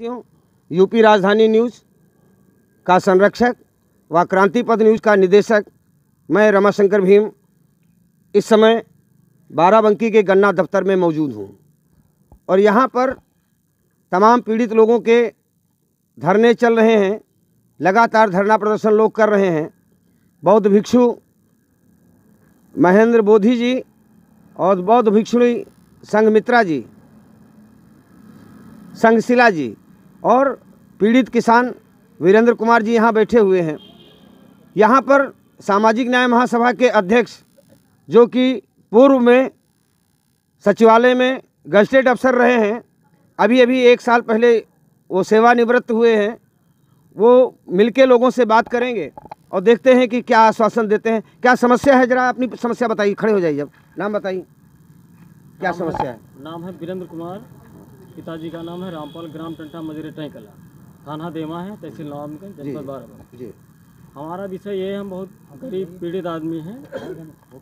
UP राजधानी news का संरक्षक व क्रांतिपथ न्यूज़ का निदेशक मैं रमाशंकर भीम इस समय बाराबंकी के गन्ना दफ्तर में मौजूद हूँ और यहाँ पर तमाम पीड़ित लोगों के धरने चल रहे हैं। लगातार धरना प्रदर्शन लोग कर रहे हैं। बौद्ध भिक्षु महेंद्र बोधि जी और बौद्ध भिक्षुणी संघमित्रा जी, संघशिला जी और पीड़ित किसान वीरेंद्र कुमार जी यहाँ बैठे हुए हैं। यहाँ पर सामाजिक न्याय महासभा के अध्यक्ष जो कि पूर्व में सचिवालय में गजटेड अफसर रहे हैं, अभी अभी 1 साल पहले वो सेवानिवृत्त हुए हैं, वो मिलके लोगों से बात करेंगे और देखते हैं कि क्या आश्वासन देते हैं। क्या समस्या है, जरा अपनी समस्या बताइए। खड़े हो जाइए, जब नाम बताइए, क्या समस्या है। नाम है वीरेंद्र कुमार, पिताजी का नाम है रामपाल, ग्राम टंटा मजरे टैंकला, थाना देवा है, तहसील नवाबगंज, जनपद बाराबंकी जी। हमारा विषय ये है, हम बहुत गरीब पीड़ित आदमी हैं।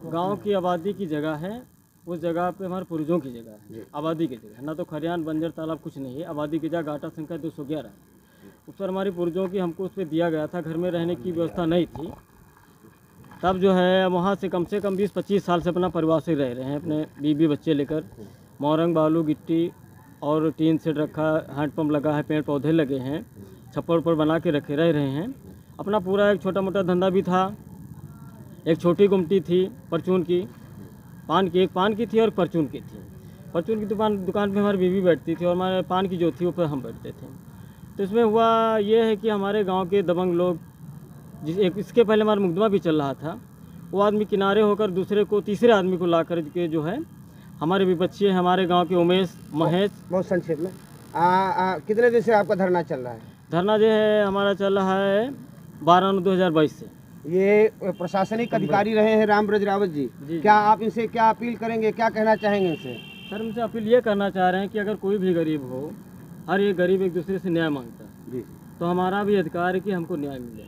गांव की आबादी की जगह है, उस जगह पे हमारे पूर्वजों की जगह है, आबादी की जगह, ना तो खरियान बंजर तालाब कुछ नहीं है। आबादी की जगह गाटा संख्या 211 है। उस पर हमारी पूर्वजों की हमको उस पर दिया गया था। घर में रहने की व्यवस्था नहीं थी। तब जो है वहाँ से कम 20-25 साल से अपना परिवार से रह रहे हैं, अपने बीवी बच्चे लेकर। मोरंग बालू गिट्टी और टीन सेट रखा, हैंडपम्प लगा है, पेड़ पौधे लगे हैं, छप्पर पर बना के रह रहे हैं। अपना पूरा एक छोटा मोटा धंधा भी था। एक छोटी गुमटी थी परचून की, एक पान की थी और परचून की थी। परचून की दुकान पे हमारी बीवी बैठती थी और हमारे पान की जो थी ऊपर हम बैठते थे। तो इसमें हुआ ये है कि हमारे गांव के दबंग लोग, इसके पहले हमारा मुकदमा भी चल रहा था, वो आदमी किनारे होकर तीसरे आदमी को ला कर के जो है हमारे भी बच्चे, हमारे गांव के उमेश, महेश। बहुत संक्षेप में कितने दिन से आपका धरना चल रहा है? धरना जो है हमारा चल रहा है 12/9/2022 से। ये प्रशासनिक अधिकारी रहे हैं रामब्रज रावत जी, क्या आप इनसे क्या अपील करेंगे, क्या कहना चाहेंगे इनसे? सर, इनसे अपील ये करना चाह रहे हैं कि अगर कोई भी गरीब हो, हर एक गरीब एक दूसरे से न्याय मांगता है जी, तो हमारा भी अधिकार है कि हमको न्याय मिले।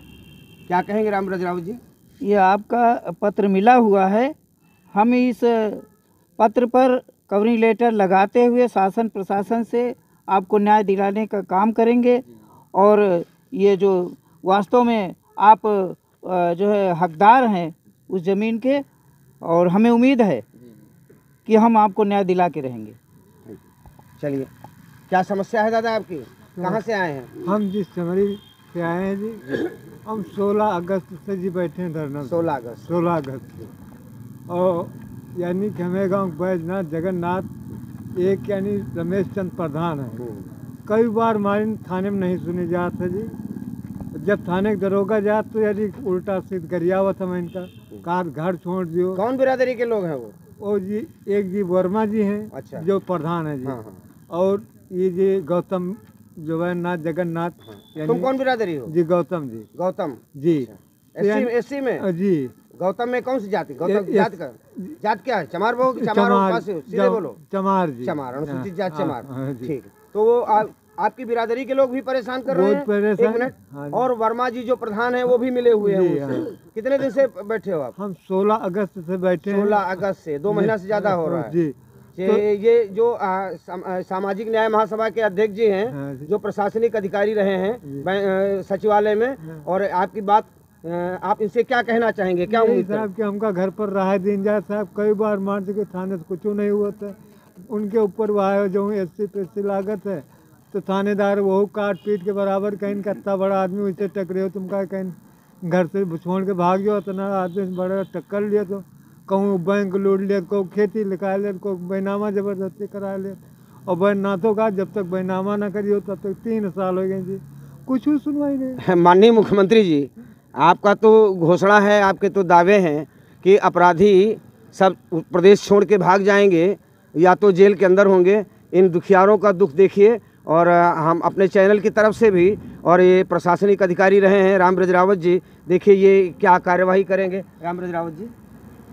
क्या कहेंगे रामब्रज रावत जी? ये आपका पत्र मिला हुआ है। हम इस पत्र पर कवरिंग लेटर लगाते हुए शासन प्रशासन से आपको न्याय दिलाने का काम करेंगे और ये जो वास्तव में आप जो है हकदार हैं उस ज़मीन के, और हमें उम्मीद है कि हम आपको न्याय दिला के रहेंगे। चलिए, क्या समस्या है दादा आपकी? कहाँ से आए हैं? हम जिस चमड़ी से आए हैं जी, हम 16 अगस्त से जी बैठे हैं धरना। 16 अगस्त से। और यानी कि हमें गाँव बैजनाथ जगन्नाथ एक यानी रमेश चंद प्रधान है। कई बार हमारे थाने में नहीं सुनी जात है जी। जब थाने के दरोगा जात तो यानी उल्टा सीध गरियावत हम इनका कार घर छोड़ दियो। कौन बिरादरी के लोग हैं वो जी? एक जी वर्मा जी हैं। अच्छा। जो प्रधान है जी। हाँ। और ये जी गौतम जगन्नाथ जगन्नाथ। तुम कौन बिरादरी हो? जी गौतम जी। गौतम जी। एससी में जी। गौतम में कौन सी जाति? गौतम जात क्या है? चमार बहु? चमार, सीधे बोलो। चमार जी। चमार, अनुसूचित जाति चमार। ठीक। तो वो आपकी बिरादरी के लोग भी परेशान कर रहे हैं। एक मिनट। और वर्मा जी जो प्रधान है वो भी मिले हुए हैं। कितने दिन से बैठे हो आप? हम 16 अगस्त से बैठे हैं। 16 अगस्त से 2 महीना से ज्यादा हो रहा है जी। ये जो सामाजिक न्याय महासभा के अध्यक्ष जी हैं, जो प्रशासनिक अधिकारी रहे हैं सचिवालय में, और आपकी बात आप इनसे क्या कहना चाहेंगे? क्या उम्मीद साहब कि हमका घर पर रहा दिन जाए साहब, कई बार मान के थाने से कुछ नहीं हुआ था। उनके ऊपर वह जो SC PSC लागत है तो थानेदार वो काट पीट के बराबर कहीं कितना बड़ा आदमी उससे टकरे हो, तुम कहीं घर से छोड़ के भाग जाओ, इतना आदमी बड़ा टक्कर लिया तो कहूँ बैंक लूट लिया, कहूँ खेती लिखा लिया, कहूँ बैनामा जबरदस्ती करा लिया। और बैनाथों का जब तक बैनामा ना करिए तब तक 3 साल हो गए जी, कुछ भी सुनवाई नहीं। माननीय मुख्यमंत्री जी, आपका तो घोषणा है, आपके तो दावे हैं कि अपराधी सब प्रदेश छोड़ के भाग जाएंगे या तो जेल के अंदर होंगे। इन दुखियारों का दुख देखिए, और हम अपने चैनल की तरफ से भी, और ये प्रशासनिक अधिकारी रहे हैं रामब्रज रावत जी, देखिए ये क्या कार्यवाही करेंगे। रामब्रज रावत जी,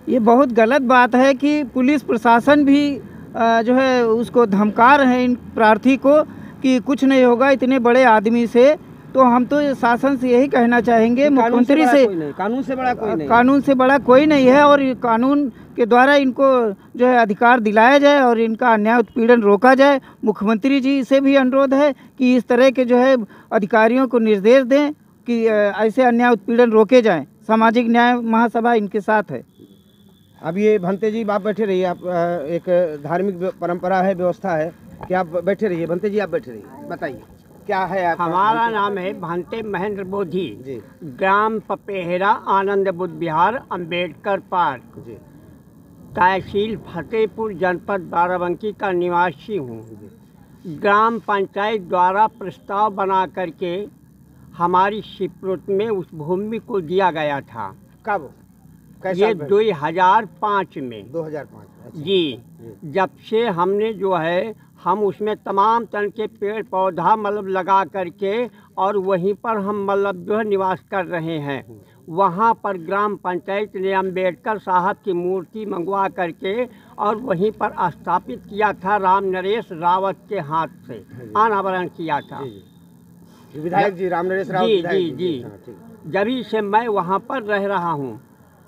ये बहुत गलत बात है कि पुलिस प्रशासन भी जो है उसको धमका रहे हैं इन प्रार्थी को कि कुछ नहीं होगा, इतने बड़े आदमी से तो हम तो शासन से यही कहना चाहेंगे, मुख्यमंत्री से, कानून से बड़ा कोई नहीं, कानून से बड़ा कोई नहीं है, और कानून के द्वारा इनको जो है अधिकार दिलाया जाए और इनका अन्याय उत्पीड़न रोका जाए। मुख्यमंत्री जी से भी अनुरोध है कि इस तरह के जो है अधिकारियों को निर्देश दें कि ऐसे अन्याय उत्पीड़न रोके जाएं। सामाजिक न्याय महासभा इनके साथ है। अब ये भंते जी आप बैठे रहिए, आप एक धार्मिक परंपरा है, व्यवस्था है कि आप बैठे रहिए। भंते जी आप बैठे रहिए, बताइए क्या है आपका? हमारा नाम है भंते महेंद्र बोधी जी, ग्राम पपेहरा, आनंद बुद्ध विहार, अंबेडकर पार्क, जी, तहसील फतेहपुर, जनपद बाराबंकी का निवासी हूँ। ग्राम पंचायत द्वारा प्रस्ताव बना करके हमारी सिपरुत में उस भूमि को दिया गया था। कब, ये 2005 में, 2005? अच्छा। जी, जब से हमने जो है हम उसमें तमाम तरह के पेड़ पौधा मतलब लगा करके और वहीं पर हम मतलब जो है निवास कर रहे हैं। वहाँ पर ग्राम पंचायत ने अंबेडकर साहब की मूर्ति मंगवा करके और वहीं पर स्थापित किया था, राम नरेश रावत के हाथ से अनावरण किया था। विधायक जी राम नरेश रावत, जी विधायक जी जी, जभी से मैं वहाँ पर रह रहा हूँ।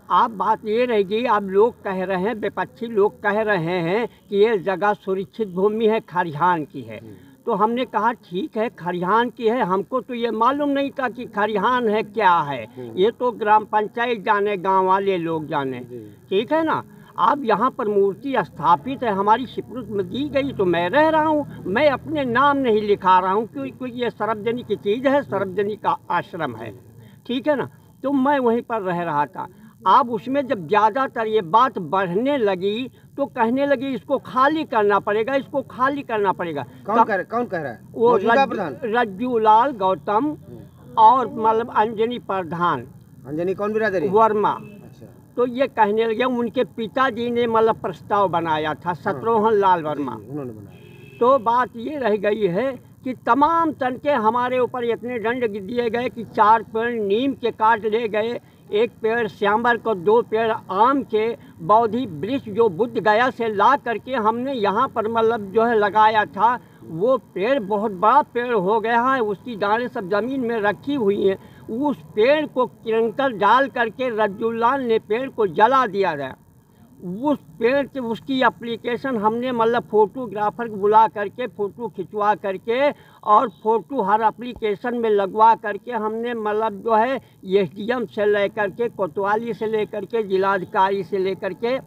आप बात ये रहेगी, आप लोग कह रहे हैं, विपक्षी लोग कह रहे हैं कि ये जगह सुरक्षित भूमि है, खरिहान की है। तो हमने कहा ठीक है, खरिहान की है, हमको तो ये मालूम नहीं था कि खरिहान है क्या है, ये तो ग्राम पंचायत जाने, गांव वाले लोग जाने, ठीक है ना। अब यहाँ पर मूर्ति स्थापित है, हमारी सिपरुत में दी गई, तो मैं रह रहा हूँ, मैं अपने नाम नहीं लिखा रहा हूँ क्योंकि ये सार्वजनिक की चीज़ है, सार्वजनिक आश्रम है, ठीक है ना। तो मैं वहीं पर रह रहा था। अब उसमें जब ज़्यादातर ये बात बढ़ने लगी तो कहने लगी इसको खाली करना पड़ेगा, इसको खाली करना पड़ेगा। कौन कह रहा है? वो प्रधान रज्जूलाल गौतम और मतलब अंजनी प्रधान, अंजनी कौन बिरादरी? वर्मा। अच्छा। तो ये कहने लगे, उनके पिताजी ने मतलब प्रस्ताव बनाया था, शत्रुघ्न लाल वर्मा, उन्होंने बनाया। तो बात ये रह गई है कि तमाम तनके हमारे ऊपर इतने दंड दिए गए कि 4 पेड़ नीम के काट ले गए, 1 पेड़ श्यामबर को, 2 पेड़ आम के, बौद्धि वृक्ष जो बुद्ध गया से ला करके हमने यहाँ पर मतलब जो है लगाया था, वो पेड़ बहुत बड़ा पेड़ हो गया है, उसकी डालें सब ज़मीन में रखी हुई हैं। उस पेड़ को किरंकर डाल करके रज्जुलाल ने पेड़ को जला दिया गया। उस पेड़ के उसकी एप्लीकेशन हमने मतलब फोटोग्राफर को बुला करके फ़ोटो खिंचवा करके और फ़ोटो हर एप्लीकेशन में लगवा करके हमने मतलब जो है एसडीएम से लेकर के, कोतवाली से लेकर के, जिलाधिकारी से लेकर के,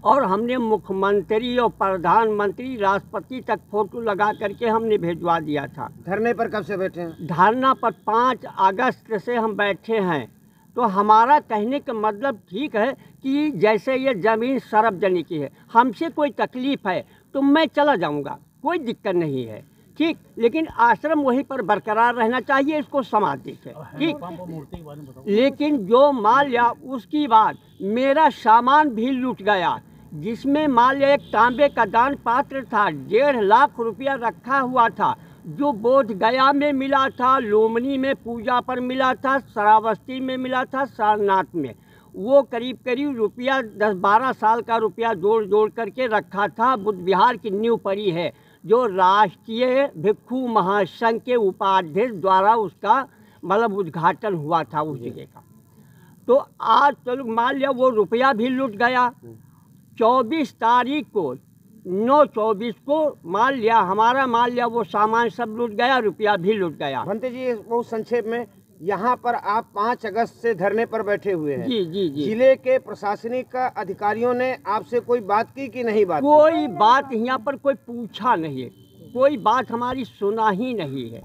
और हमने मुख्यमंत्री और प्रधानमंत्री, राष्ट्रपति तक फ़ोटो लगा करके हमने भिजवा दिया था। धरने पर कब से बैठे हैं? धरना पर 5 अगस्त से हम बैठे हैं। तो हमारा कहने का मतलब ठीक है कि जैसे ये ज़मीन सार्वजनिक है, हमसे कोई तकलीफ़ है तो मैं चला जाऊंगा, कोई दिक्कत नहीं है, ठीक, लेकिन आश्रम वहीं पर बरकरार रहना चाहिए, इसको समाज देखे, ठीक। लेकिन जो मान लिया उसकी बाद मेरा सामान भी लूट गया, जिसमें मान लिया एक तांबे का दान पात्र था, 1.5 लाख रुपया रखा हुआ था, जो बोध गया में मिला था, लोमनी में पूजा पर मिला था, श्रावस्ती में मिला था, सारनाथ में, वो करीब करीब रुपया 10-12 साल का रुपया जोड़ करके रखा था। बुद्ध विहार की नींव पड़ी है, जो राष्ट्रीय भिक्षु महासंघ के उपाध्यक्ष द्वारा उसका मतलब उद्घाटन हुआ था उस जगह का। तो आज चलो मान लिया वो रुपया भी लूट गया। 24 तारीख को 9/24 को मान लिया हमारा, मान लिया वो सामान सब लूट गया, रुपया भी लूट गया। भंते जी बहुत संक्षेप में, यहाँ पर आप 5 अगस्त से धरने पर बैठे हुए हैं। जी जी जी। जिले के प्रशासनिक अधिकारियों ने आपसे कोई बात की कि नहीं? बात कोई बात यहाँ पर कोई पूछा नहीं है, कोई बात हमारी सुना ही नहीं है।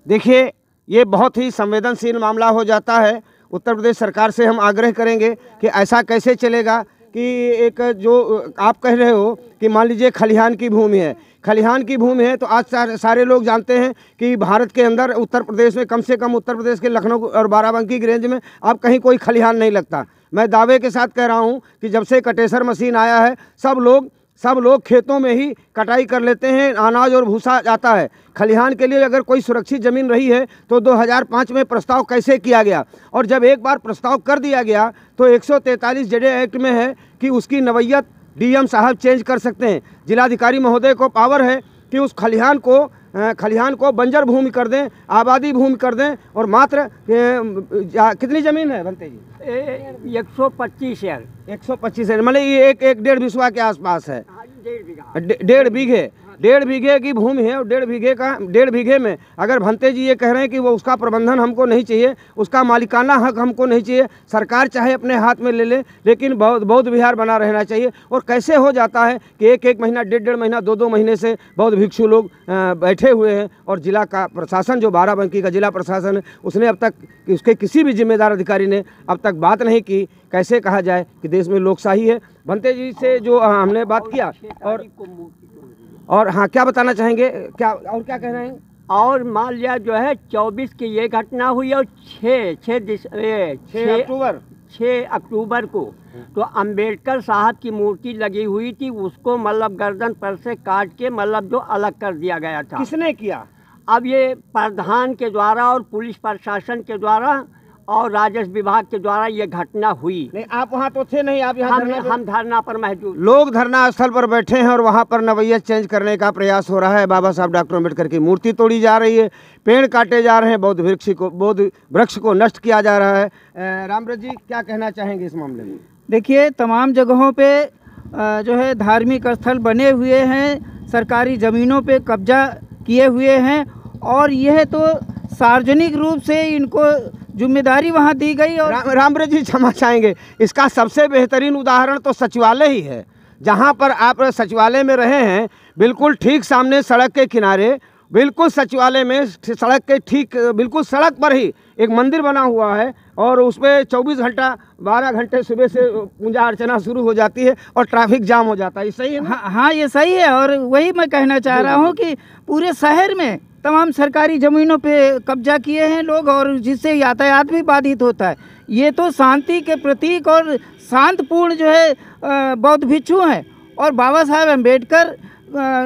देखिए, ये बहुत ही संवेदनशील मामला हो जाता है। उत्तर प्रदेश सरकार से हम आग्रह करेंगे कि ऐसा कैसे चलेगा कि एक जो आप कह रहे हो कि मान लीजिए खलिहान की भूमि है, खलिहान की भूमि है, तो आज सारे लोग जानते हैं कि भारत के अंदर उत्तर प्रदेश में, कम से कम उत्तर प्रदेश के लखनऊ और बाराबंकी की रेंज में अब कहीं कोई खलिहान नहीं लगता। मैं दावे के साथ कह रहा हूं कि जब से कटेसर मशीन आया है, सब लोग खेतों में ही कटाई कर लेते हैं, अनाज और भूसा जाता है। खलिहान के लिए अगर कोई सुरक्षित ज़मीन रही है तो 2005 में प्रस्ताव कैसे किया गया, और जब एक बार प्रस्ताव कर दिया गया तो 143 जेडे एक्ट में है कि उसकी नवैयत डीएम साहब चेंज कर सकते हैं। जिलाधिकारी महोदय को पावर है कि उस खलिहान को खलिहान को बंजर भूमि कर दें, आबादी भूमि कर दें और मात्र कितनी ज़मीन है भंते जी? 125 है। 125 है, मतलब ये एक डेढ़ बिस्वा के आसपास है। 1.5 बीघे की भूमि है और 1.5 बीघे में अगर भंते जी ये कह रहे हैं कि वो उसका प्रबंधन हमको नहीं चाहिए, उसका मालिकाना हक हमको नहीं चाहिए, सरकार चाहे अपने हाथ में ले ले, लेकिन बौद्ध विहार बना रहना चाहिए। और कैसे हो जाता है कि एक महीना, 1.5 महीना, 2 महीने से बौद्ध भिक्षु लोग बैठे हुए हैं और जिला का प्रशासन, जो बाराबंकी का जिला प्रशासन है, उसने अब तक उसके किसी भी जिम्मेदार अधिकारी ने अब तक बात नहीं की। कैसे कहा जाए कि देश में लोकशाही है। भंते जी से जो हमने बात किया और हाँ, क्या बताना चाहेंगे, क्या और क्या कह रहे हैं? और मान लिया जो है 24 की ये घटना हुई और 6 अक्टूबर को तो अंबेडकर साहब की मूर्ति लगी हुई थी, उसको मतलब गर्दन पर से काट के मतलब जो अलग कर दिया गया था। किसने किया? अब ये प्रधान के द्वारा और पुलिस प्रशासन के द्वारा और राजस्व विभाग के द्वारा ये घटना हुई। नहीं, आप वहाँ तो थे नहीं, आप यहाँ हम धरना पर मौजूद। लोग धरना स्थल पर बैठे हैं और वहाँ पर नवैयत चेंज करने का प्रयास हो रहा है। बाबा साहब डॉक्टर अम्बेडकर की मूर्ति तोड़ी जा रही है, पेड़ काटे जा रहे हैं, बौद्ध वृक्ष को नष्ट किया जा रहा है। रामव्रत जी क्या कहना चाहेंगे इस मामले में? देखिए, तमाम जगहों पे जो है धार्मिक स्थल बने हुए हैं, सरकारी ज़मीनों पे कब्जा किए हुए हैं और यह तो सार्वजनिक रूप से इनको जिम्मेदारी वहाँ दी गई। और रामव्रत जी क्षमा चाहेंगे, इसका सबसे बेहतरीन उदाहरण तो सचिवालय ही है। जहाँ पर आप सचिवालय में रहे हैं, बिल्कुल ठीक सामने सड़क के किनारे, बिल्कुल सचिवालय में सड़क के ठीक बिल्कुल सड़क पर ही एक मंदिर बना हुआ है और उस पर 24 घंटा 12 घंटे सुबह से पूजा अर्चना शुरू हो जाती है और ट्रैफिक जाम हो जाता है। सही है ना? हाँ, ये सही है। और वही मैं कहना चाह रहा हूँ कि पूरे शहर में तमाम सरकारी ज़मीनों पे कब्जा किए हैं लोग और जिससे यातायात भी बाधित होता है। ये तो शांति के प्रतीक और शांतपूर्ण जो है बौद्ध भिक्षु हैं। और बाबा साहब अम्बेडकर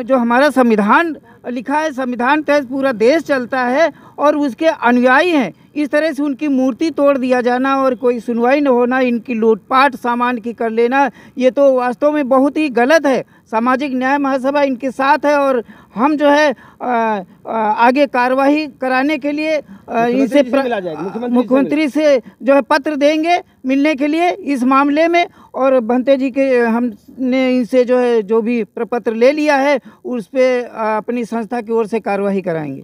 जो हमारा संविधान लिखा है, संविधान तहत पूरा देश चलता है और उसके अनुयायी हैं। इस तरह से उनकी मूर्ति तोड़ दिया जाना और कोई सुनवाई न होना, इनकी लूटपाट सामान की कर लेना, ये तो वास्तव में बहुत ही गलत है। सामाजिक न्याय महासभा इनके साथ है और हम जो है आगे कार्रवाई कराने के लिए इनसे मुख्यमंत्री से जो है पत्र देंगे मिलने के लिए इस मामले में। और भंते जी के हमने इनसे जो है जो भी प्रपत्र ले लिया है उस पर अपनी संस्था की ओर से कार्रवाई कराएंगे।